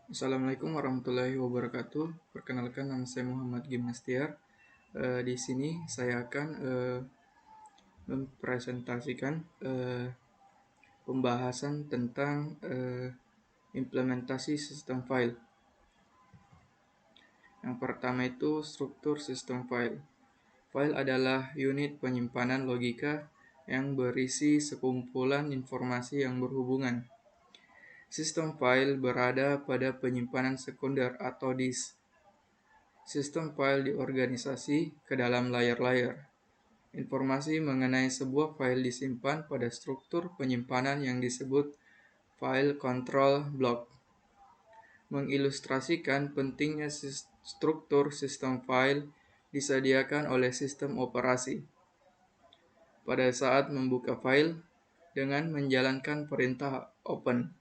Assalamualaikum warahmatullahi wabarakatuh. Perkenalkan, nama saya Muhammad Gimnastiar. Di sini saya akan mempresentasikan pembahasan tentang implementasi sistem file. Yang pertama itu struktur sistem file. File adalah unit penyimpanan logika yang berisi sekumpulan informasi yang berhubungan. Sistem file berada pada penyimpanan sekunder atau disk. Sistem file diorganisasi ke dalam layer-layer. Informasi mengenai sebuah file disimpan pada struktur penyimpanan yang disebut file control block. Mengilustrasikan pentingnya struktur sistem file disediakan oleh sistem operasi. Pada saat membuka file dengan menjalankan perintah open,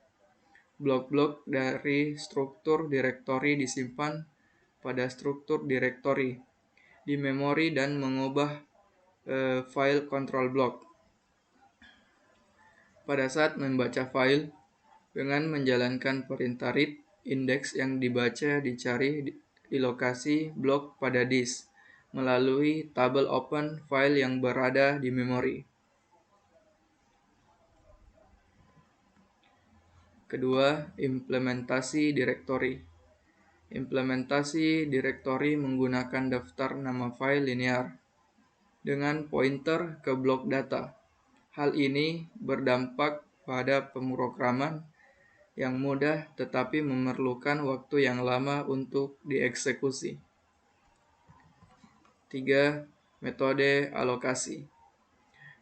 blok-blok dari struktur direktori disimpan pada struktur direktori di memori dan mengubah file control block. Pada saat membaca file dengan menjalankan perintah read, indeks yang dibaca dicari di lokasi blok pada disk melalui tabel open file yang berada di memori. Kedua, implementasi direktori. Implementasi direktori menggunakan daftar nama file linear dengan pointer ke blok data. Hal ini berdampak pada pemrograman yang mudah tetapi memerlukan waktu yang lama untuk dieksekusi. 3. Metode alokasi.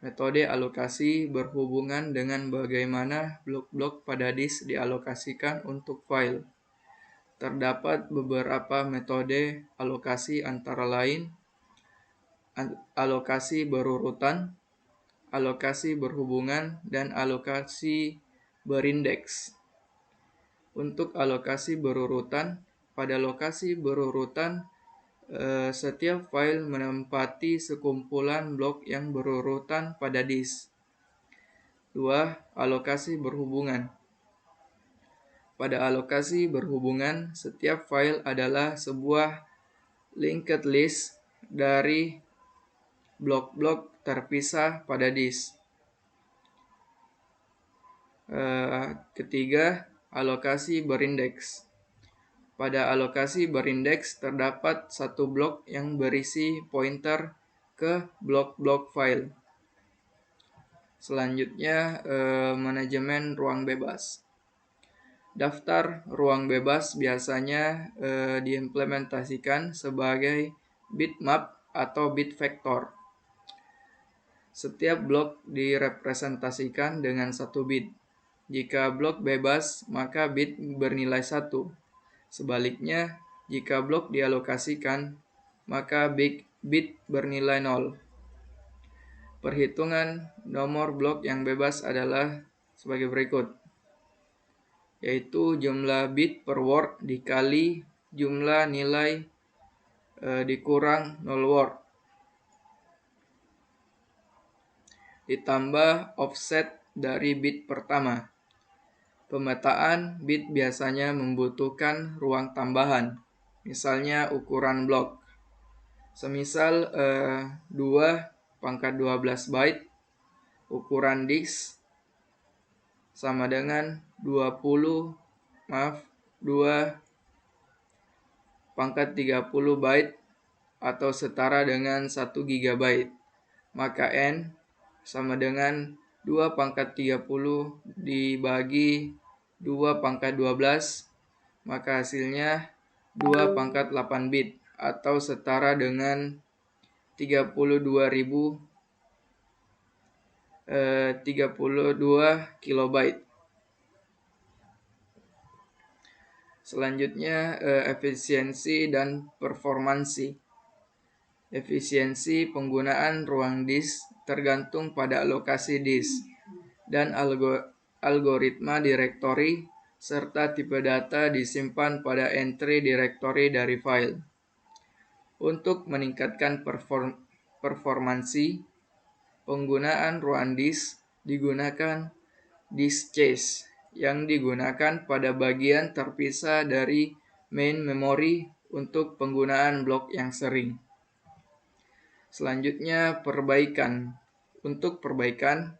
Metode alokasi berhubungan dengan bagaimana blok-blok pada disk dialokasikan untuk file. Terdapat beberapa metode alokasi antara lain alokasi berurutan, alokasi berhubungan, dan alokasi berindeks. Untuk alokasi berurutan, pada lokasi berurutan setiap file menempati sekumpulan blok yang berurutan pada disk. 2. Alokasi berhubungan. Pada alokasi berhubungan, setiap file adalah sebuah linked list dari blok-blok terpisah pada disk. Ketiga, alokasi berindeks. Pada alokasi berindeks terdapat satu blok yang berisi pointer ke blok-blok file. Selanjutnya, manajemen ruang bebas. Daftar ruang bebas biasanya diimplementasikan sebagai bitmap atau bit vektor. Setiap blok direpresentasikan dengan 1 bit. Jika blok bebas, maka bit bernilai 1. Sebaliknya, jika blok dialokasikan, maka bit bernilai 0. Perhitungan nomor blok yang bebas adalah sebagai berikut, yaitu jumlah bit per word dikali jumlah nilai dikurang 0 word, ditambah offset dari bit pertama. Pemetaan bit biasanya membutuhkan ruang tambahan, misalnya ukuran blok. Semisal 2^12 byte, ukuran disk sama dengan 2^30 byte atau setara dengan 1 GB. Maka N sama dengan 2^30 dibagi 2^12, maka hasilnya 2^8 bit atau setara dengan 32 kilobyte. Selanjutnya, efisiensi dan performansi. Efisiensi penggunaan ruang disk tergantung pada alokasi disk dan algoritma direktori serta tipe data disimpan pada entry direktori dari file. Untuk meningkatkan performansi, penggunaan ruang disk digunakan disk cache yang digunakan pada bagian terpisah dari main memory untuk penggunaan blok yang sering. Selanjutnya, perbaikan. Untuk perbaikan,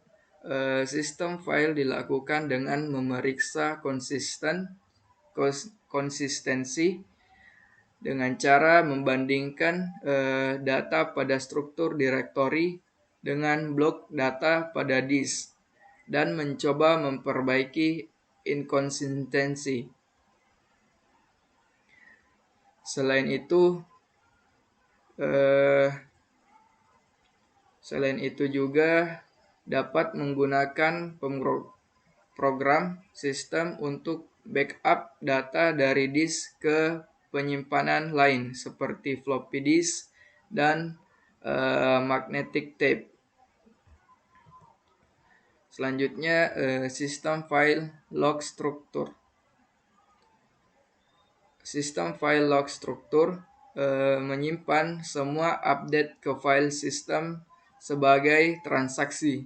sistem file dilakukan dengan memeriksa konsistensi dengan cara membandingkan data pada struktur direktori dengan blok data pada disk dan mencoba memperbaiki inkonsistensi. Selain itu juga dapat menggunakan program sistem untuk backup data dari disk ke penyimpanan lain seperti floppy disk dan magnetic tape. Selanjutnya, sistem file log struktur. Sistem file log struktur menyimpan semua update ke file sistem sebagai transaksi.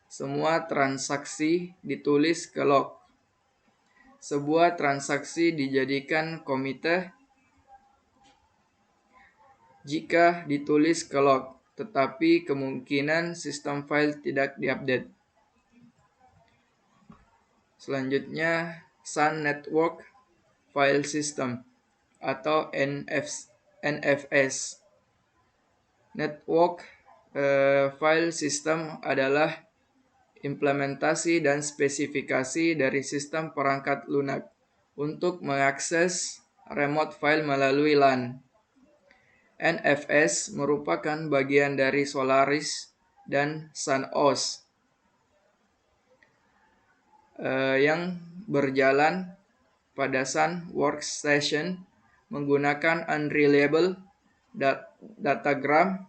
Semua transaksi ditulis ke log. Sebuah transaksi dijadikan komite jika ditulis ke log, tetapi kemungkinan sistem file tidak diupdate. Selanjutnya, Sun Network File System atau NFS. Network File System adalah implementasi dan spesifikasi dari sistem perangkat lunak untuk mengakses remote file melalui LAN. NFS merupakan bagian dari Solaris dan SunOS yang berjalan pada Sun Workstation menggunakan Unreliable Datagram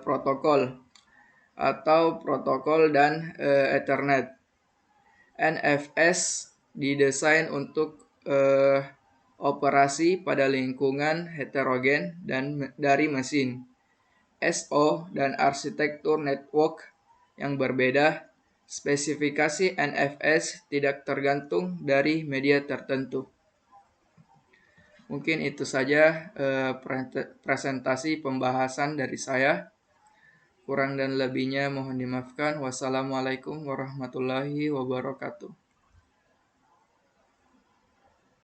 Protocol atau protokol dan Ethernet. NFS didesain untuk operasi pada lingkungan heterogen dan dari mesin, SO dan arsitektur network yang berbeda. Spesifikasi NFS tidak tergantung dari media tertentu. Mungkin itu saja presentasi pembahasan dari saya. Kurang dan lebihnya mohon dimaafkan. Wassalamualaikum warahmatullahi wabarakatuh.